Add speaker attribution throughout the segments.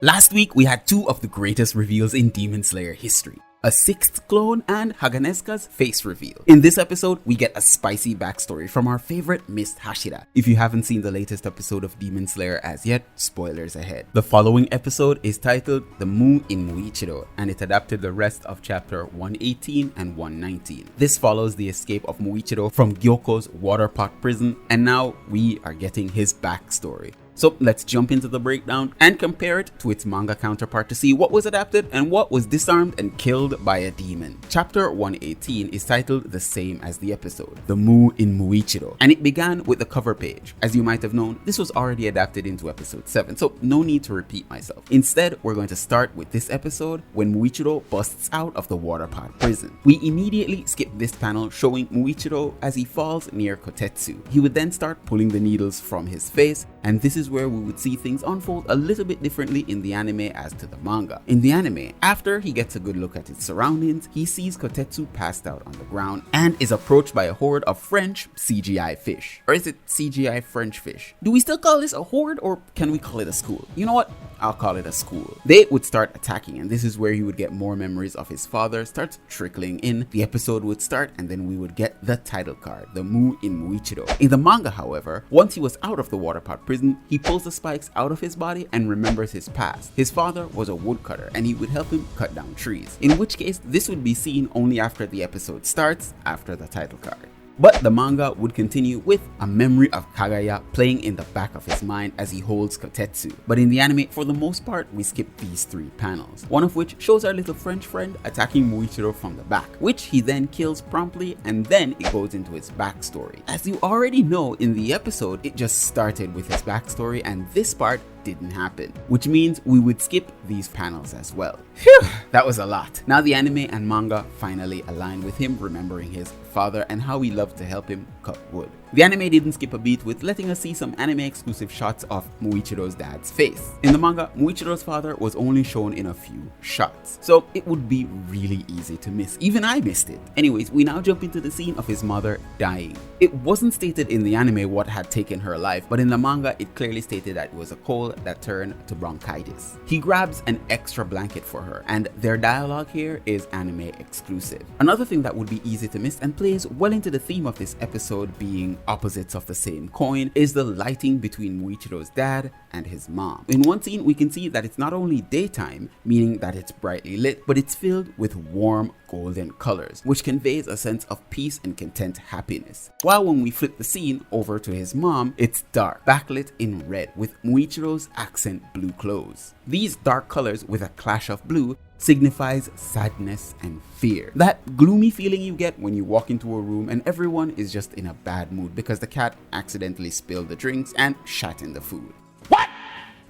Speaker 1: Last week, we had two of the greatest reveals in Demon Slayer history. A 6th clone and Haganesuka's face reveal. In this episode, we get a spicy backstory from our favorite Miss Hashira. If you haven't seen the latest episode of Demon Slayer as yet, spoilers ahead. The following episode is titled The Mu in Muichiro, and it adapted the rest of chapter 118 and 119. This follows the escape of Muichiro from Gyoko's water pot prison, and now we are getting his backstory. So let's jump into the breakdown and compare it to its manga counterpart to see what was adapted and what was disarmed and killed by a demon. Chapter 118 is titled the same as the episode, The Mu in Muichiro, and it began with the cover page. As you might have known, this was already adapted into episode 7, so no need to repeat myself. Instead, we're going to start with this episode when Muichiro busts out of the water pot prison. We immediately skip this panel showing Muichiro as he falls near Kotetsu. He would then start pulling the needles from his face, and this is where we would see things unfold a little bit differently in the anime as to the manga. In the anime, after he gets a good look at his surroundings, he sees Kotetsu passed out on the ground and is approached by a horde of French CGI fish. Or is it CGI French fish? Do we still call this a horde, or can we call it a school? You know what? I'll call it a school. They would start attacking, and this is where he would get more memories of his father start trickling in. The episode would start, and then we would get the title card, The Mu in Muichiro. In the manga, however, once he was out of the water pot prison, he pulls the spikes out of his body and remembers his past. His father was a woodcutter, and he would help him cut down trees. In which case, this would be seen only after the episode starts, after the title card. But the manga would continue with a memory of Kagaya playing in the back of his mind as he holds Kotetsu. But in the anime, for the most part, we skip these 3 panels. One of which shows our little French friend attacking Muichiro from the back, which he then kills promptly, and then it goes into his backstory. As you already know, in the episode, it just started with his backstory, and this part didn't happen, which means we would skip these panels as well. Phew, that was a lot. Now the anime and manga finally align with him remembering his father and how he loved to help him cut wood. The anime didn't skip a beat with letting us see some anime exclusive shots of Muichiro's dad's face. In the manga, Muichiro's father was only shown in a few shots, so it would be really easy to miss. Even I missed it. Anyways, we now jump into the scene of his mother dying. It wasn't stated in the anime what had taken her life, but in the manga it clearly stated that it was a cold that turned to bronchitis. He grabs an extra blanket for her, and their dialogue here is anime exclusive. Another thing that would be easy to miss and plays well into the theme of this episode being opposites of the same coin is the lighting between Muichiro's dad and his mom. In one scene, we can see that it's not only daytime, meaning that it's brightly lit, but it's filled with warm golden colors, which conveys a sense of peace and content happiness. While when we flip the scene over to his mom, it's dark, backlit in red, with Muichiro's accent blue clothes. These dark colors with a clash of blue signifies sadness and fear. That gloomy feeling you get when you walk into a room and everyone is just in a bad mood because the cat accidentally spilled the drinks and shat in the food. What?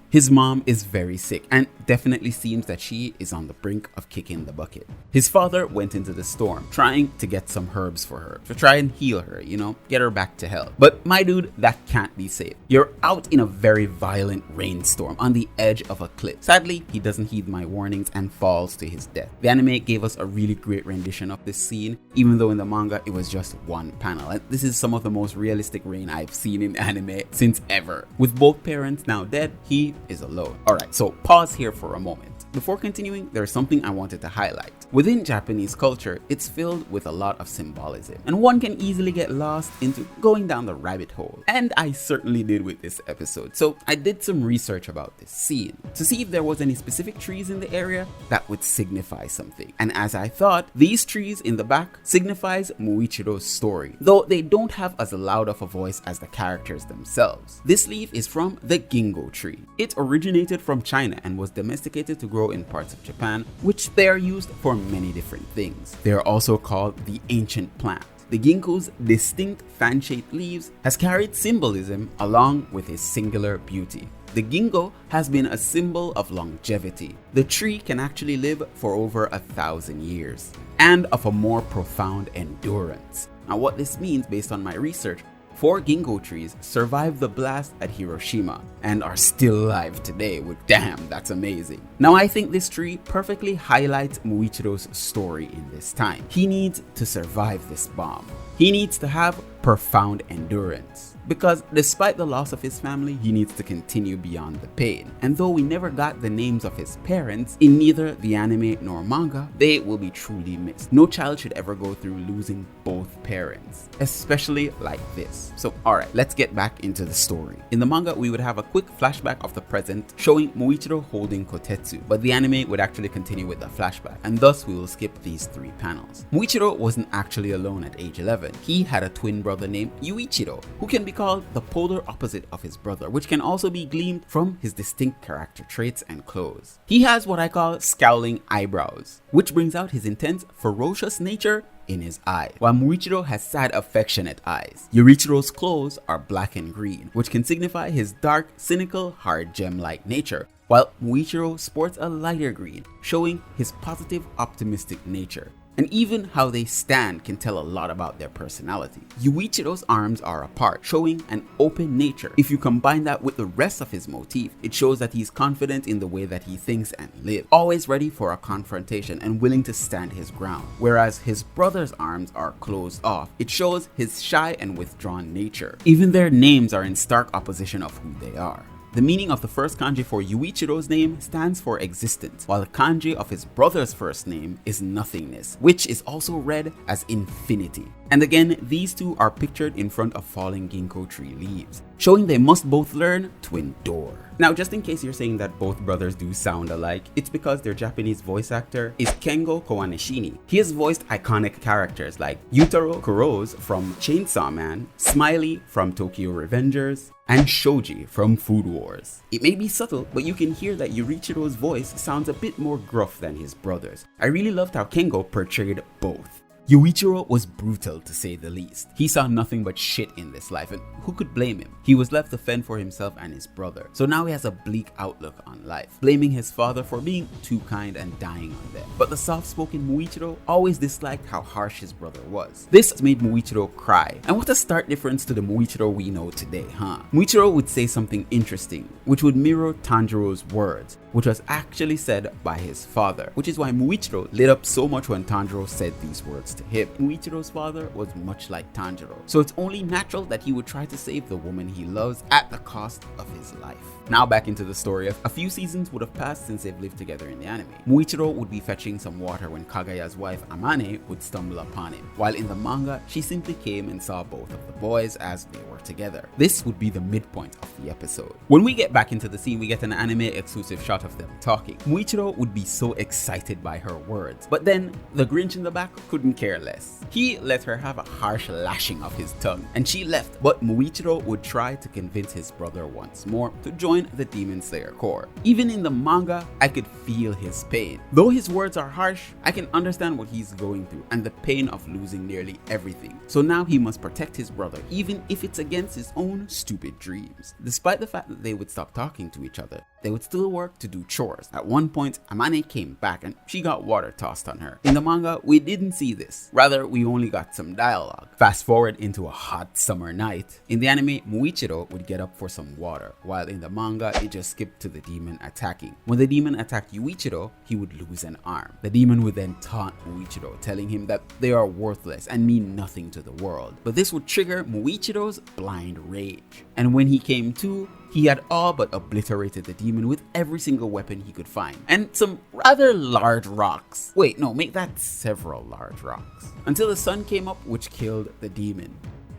Speaker 1: His mom is very sick and definitely seems that she is on the brink of kicking the bucket. His father went into the storm trying to get some herbs for her to try and heal her, get her back to health. But my dude, that can't be safe. You're out in a very violent rainstorm on the edge of a cliff. Sadly, he doesn't heed my warnings and falls to his death. The anime gave us a really great rendition of this scene, even though in the manga it was just one panel. And this is some of the most realistic rain I've seen in anime since ever. With both parents now dead, he is alone. Alright, so pause here for a moment. Before continuing, there's something I wanted to highlight. Within Japanese culture, it's filled with a lot of symbolism, and one can easily get lost into going down the rabbit hole. And I certainly did with this episode, so I did some research about this scene to see if there was any specific trees in the area that would signify something. And as I thought, these trees in the back signifies Muichiro's story, though they don't have as loud of a voice as the characters themselves. This leaf is from the Ginkgo tree. It originated from China and was domesticated to grow in parts of Japan, which they are used for many different things. They are also called the ancient plant. The ginkgo's distinct fan-shaped leaves has carried symbolism along with its singular beauty. The ginkgo has been a symbol of longevity. The tree can actually live for over 1,000 years and of a more profound endurance. Now what this means based on my research, 4 ginkgo trees survived the blast at Hiroshima and are still alive today, which damn, that's amazing. Now I think this tree perfectly highlights Muichiro's story in this time. He needs to survive this bomb. He needs to have profound endurance, because despite the loss of his family, he needs to continue beyond the pain. And though we never got the names of his parents in neither the anime nor manga, they will be truly missed. No child should ever go through losing both parents, especially like this. So alright, let's get back into the story. In the manga, we would have a quick flashback of the present showing Muichiro holding Kotetsu, but the anime would actually continue with the flashback, and thus we will skip these 3 panels. Muichiro wasn't actually alone at age 11. He had a twin brother named Yuichiro, who can be called the polar opposite of his brother, which can also be gleaned from his distinct character traits and clothes. He has what I call scowling eyebrows, which brings out his intense, ferocious nature in his eyes, while Muichiro has sad, affectionate eyes. Yuichiro's clothes are black and green, which can signify his dark, cynical, hard gem-like nature, while Muichiro sports a lighter green, showing his positive, optimistic nature. And even how they stand can tell a lot about their personality. Yuichiro's arms are apart, showing an open nature. If you combine that with the rest of his motif, it shows that he's confident in the way that he thinks and lives, always ready for a confrontation and willing to stand his ground. Whereas his brother's arms are closed off, it shows his shy and withdrawn nature. Even their names are in stark opposition of who they are. The meaning of the first kanji for Yuichiro's name stands for existence, while the kanji of his brother's first name is nothingness, which is also read as infinity. And again, these two are pictured in front of falling ginkgo tree leaves, showing they must both learn to endure. Now, just in case you're saying that both brothers do sound alike, it's because their Japanese voice actor is Kengo Kowaneshini. He has voiced iconic characters like Yutaro Kuroz from Chainsaw Man, Smiley from Tokyo Revengers, and Shoji from Food Wars. It may be subtle, but you can hear that Yuichiro's voice sounds a bit more gruff than his brother's. I really loved how Kengo portrayed both. Yuichiro was brutal, to say the least. He saw nothing but shit in this life, and who could blame him? He was left to fend for himself and his brother, so now he has a bleak outlook on life, blaming his father for being too kind and dying on them. But the soft-spoken Muichiro always disliked how harsh his brother was. This made Muichiro cry, and what a stark difference to the Muichiro we know today, huh? Muichiro would say something interesting, which would mirror Tanjiro's words, which was actually said by his father, which is why Muichiro lit up so much when Tanjiro said these words to him. Muichiro's father was much like Tanjiro, so it's only natural that he would try to save the woman he loves at the cost of his life. Now back into the story. A few seasons would have passed since they've lived together in the anime. Muichiro would be fetching some water when Kagaya's wife Amane would stumble upon him, while in the manga, she simply came and saw both of the boys as they were together. This would be the midpoint of the episode. When we get back into the scene, we get an anime exclusive shot of them talking. Muichiro would be so excited by her words, but then the Grinch in the back couldn't care less. He let her have a harsh lashing of his tongue, and she left, but Muichiro would try to convince his brother once more to join the Demon Slayer Corps. Even in the manga, I could feel his pain. Though his words are harsh, I can understand what he's going through and the pain of losing nearly everything. So now he must protect his brother, even if it's against his own stupid dreams. Despite the fact that they would stop talking to each other, they would still work to do chores. At one point, Amane came back and she got water tossed on her. In the manga, we didn't see this. Rather, we only got some dialogue. Fast forward into a hot summer night. In the anime, Muichiro would get up for some water, while in the manga, it just skipped to the demon attacking. When the demon attacked Yuichiro, he would lose an arm. The demon would then taunt Muichiro, telling him that they are worthless and mean nothing to the world. But this would trigger Muichiro's blind rage. And when he came to, he had all but obliterated the demon with every single weapon he could find, and some rather large rocks. Wait, no, make that several large rocks. Until the sun came up, which killed the demon.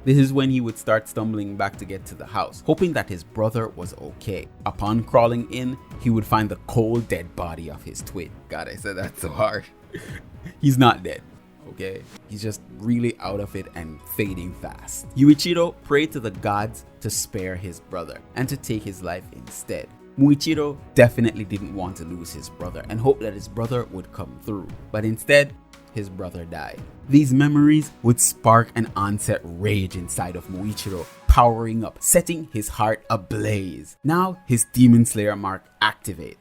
Speaker 1: This is when he would start stumbling back to get to the house, hoping that his brother was okay. Upon crawling in, he would find the cold dead body of his twin. God, I said that so hard. He's not dead. Okay, he's just really out of it and fading fast. Yuichiro prayed to the gods to spare his brother and to take his life instead. Muichiro definitely didn't want to lose his brother and hoped that his brother would come through, but instead, his brother died. These memories would spark an onset rage inside of Muichiro, powering up, setting his heart ablaze. Now his Demon Slayer mark activates.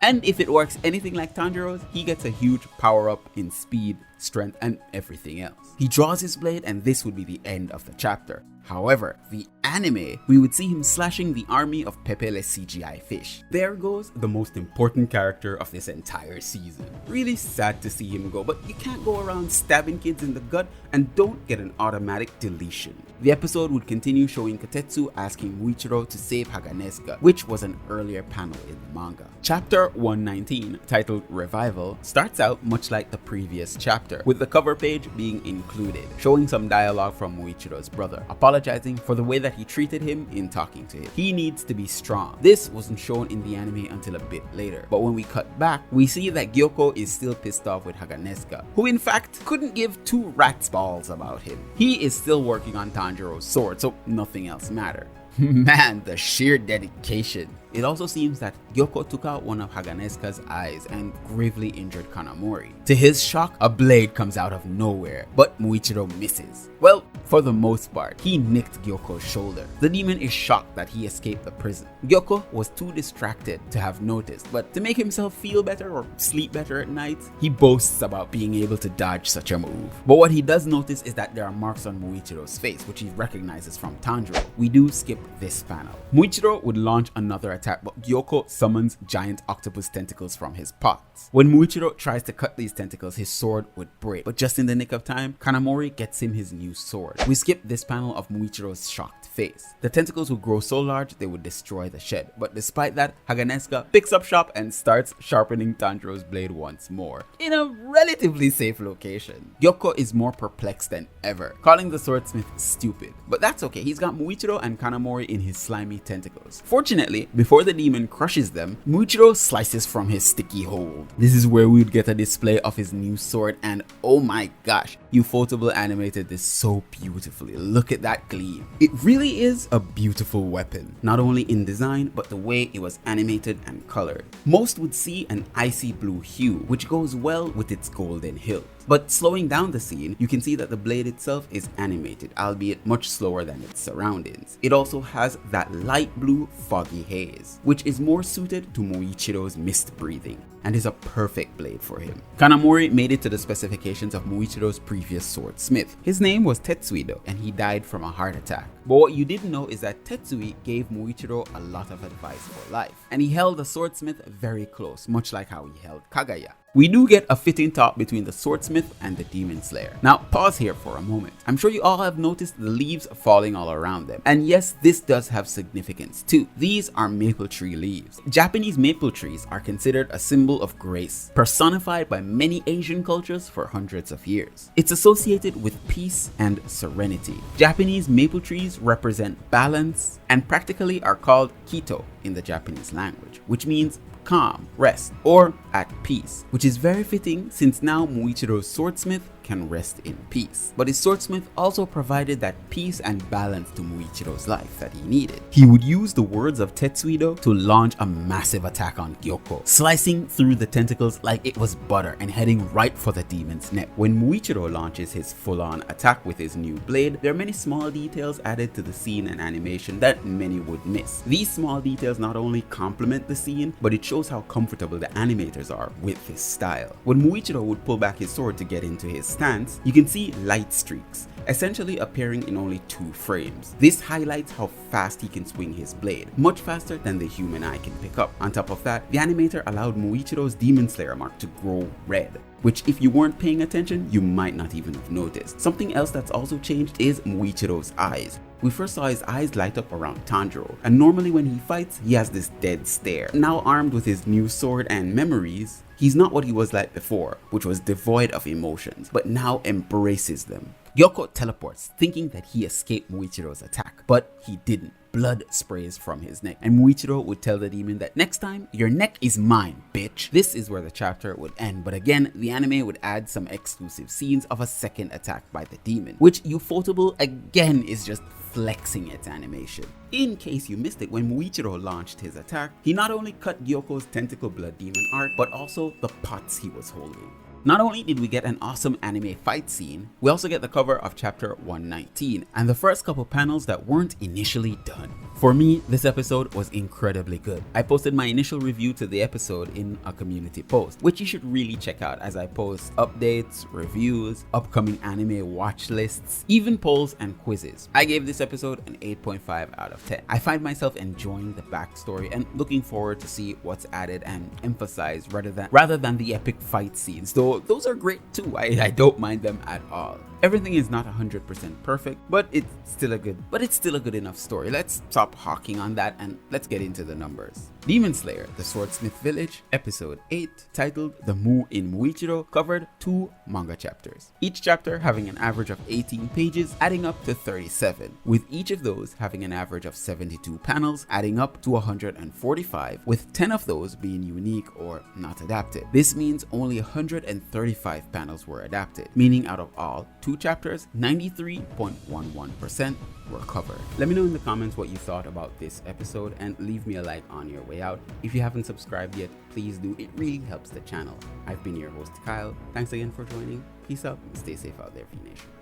Speaker 1: And if it works anything like Tanjiro's, he gets a huge power up in speed, strength, and everything else. He draws his blade and this would be the end of the chapter. However, the anime, we would see him slashing the army of Pepele CGI fish. There goes the most important character of this entire season. Really sad to see him go, but you can't go around stabbing kids in the gut and don't get an automatic deletion. The episode would continue showing Kotetsu asking Muichiro to save Haganesuka, which was an earlier panel in the manga. Chapter 119, titled Revival, starts out much like the previous chapter, with the cover page being included, showing some dialogue from Muichiro's brother, apologizing for the way that he treated him in talking to him. He needs to be strong. This wasn't shown in the anime until a bit later, but when we cut back, we see that Gyoko is still pissed off with Haganesuka, who in fact couldn't give two rat's balls about him. He is still working on Tanjiro's sword, so nothing else mattered. Man, the sheer dedication. It also seems that Gyoko took out one of Haganesuka's eyes and gravely injured Kanamori. To his shock, a blade comes out of nowhere, but Muichiro misses. Well, for the most part, he nicked Gyoko's shoulder. The demon is shocked that he escaped the prison. Gyoko was too distracted to have noticed, but to make himself feel better or sleep better at night, he boasts about being able to dodge such a move. But what he does notice is that there are marks on Muichiro's face, which he recognizes from Tanjiro. We do skip this panel. Muichiro would launch another attack, but Gyoko summons giant octopus tentacles from his pots. When Muichiro tries to cut these tentacles, his sword would break, but just in the nick of time, Kanamori gets him his new sword. We skip this panel of Muichiro's shocked face. The tentacles would grow so large they would destroy the shed, but despite that, Haganesuka picks up shop and starts sharpening Tanjiro's blade once more, in a relatively safe location. Gyoko is more perplexed than ever, calling the swordsmith stupid, but that's okay, he's got Muichiro and Kanamori in his slimy tentacles. Fortunately, before the demon crushes them, Muichiro slices from his sticky hold. This is where we would get a display of his new sword, and oh my gosh, Ufotable animated this so beautifully. Look at that gleam. It really is a beautiful weapon, not only in design, but the way it was animated and colored. Most would see an icy blue hue, which goes well with its golden hilt. But slowing down the scene, you can see that the blade itself is animated, albeit much slower than its surroundings. It also has that light blue foggy haze, which is more suited to Muichiro's mist breathing, and is a perfect blade for him. Kanamori made it to the specifications of Muichiro's previous swordsmith. His name was Tetsuido, and he died from a heart attack. But what you didn't know is that Tetsui gave Muichiro a lot of advice for life, and he held the swordsmith very close, much like how he held Kagaya. We do get a fitting talk between the swordsmith and the demon slayer. Now pause here for a moment. I'm sure you all have noticed the leaves falling all around them. And yes, this does have significance too. These are maple tree leaves. Japanese maple trees are considered a symbol of grace, personified by many Asian cultures for hundreds of years. It's associated with peace and serenity. Japanese maple trees represent balance and practically are called kito in the Japanese language, which means calm, rest, or at peace, which is very fitting since now Muichiro's swordsmith can rest in peace. But his swordsmith also provided that peace and balance to Muichiro's life that he needed. He would use the words of Tetsuido to launch a massive attack on Gyoko, slicing through the tentacles like it was butter and heading right for the demon's neck. When Muichiro launches his full-on attack with his new blade, there are many small details added to the scene and animation that many would miss. These small details not only complement the scene, but it shows how comfortable the animators are with this style. When Muichiro would pull back his sword to get into his stance, you can see light streaks, essentially appearing in only 2 frames. This highlights how fast he can swing his blade, much faster than the human eye can pick up. On top of that, the animator allowed Muichiro's Demon Slayer mark to grow red, which if you weren't paying attention, you might not even have noticed. Something else that's also changed is Muichiro's eyes. We first saw his eyes light up around Tanjiro, and normally when he fights, he has this dead stare. Now armed with his new sword and memories, he's not what he was like before, which was devoid of emotions, but now embraces them. Gyoko teleports, thinking that he escaped Muichiro's attack, but he didn't. Blood sprays from his neck, and Muichiro would tell the demon that next time, your neck is mine, bitch. This is where the chapter would end, but again, the anime would add some exclusive scenes of a second attack by the demon, which Ufotable again is just flexing its animation. In case you missed it, when Muichiro launched his attack, he not only cut Gyoko's tentacle blood demon arc, but also the pots he was holding. Not only did we get an awesome anime fight scene, we also get the cover of chapter 119 and the first couple panels that weren't initially done. For me, this episode was incredibly good. I posted my initial review to the episode in a community post, which you should really check out as I post updates, reviews, upcoming anime watch lists, even polls and quizzes. I gave this episode an 8.5 out of 10. I find myself enjoying the backstory and looking forward to see what's added and emphasized rather than the epic fight scenes, though those are great too. I don't mind them at all. Everything is not 100% perfect, but it's still a good enough story. Let's stop hawking on that and let's get into the numbers. Demon Slayer: The Swordsmith Village, episode 8, titled The Mu in Muichiro, covered 2 manga chapters, each chapter having an average of 18 pages, adding up to 37, with each of those having an average of 72 panels, adding up to 145, with 10 of those being unique or not adapted. This means only 135 panels were adapted, meaning out of all 2 chapters, 93.11% were covered. Let me know in the comments what you thought about this episode and leave me a like on your way out. If you haven't subscribed yet, please do. It really helps the channel. I've been your host, Kyle. Thanks again for joining. Peace out and stay safe out there, V Nation.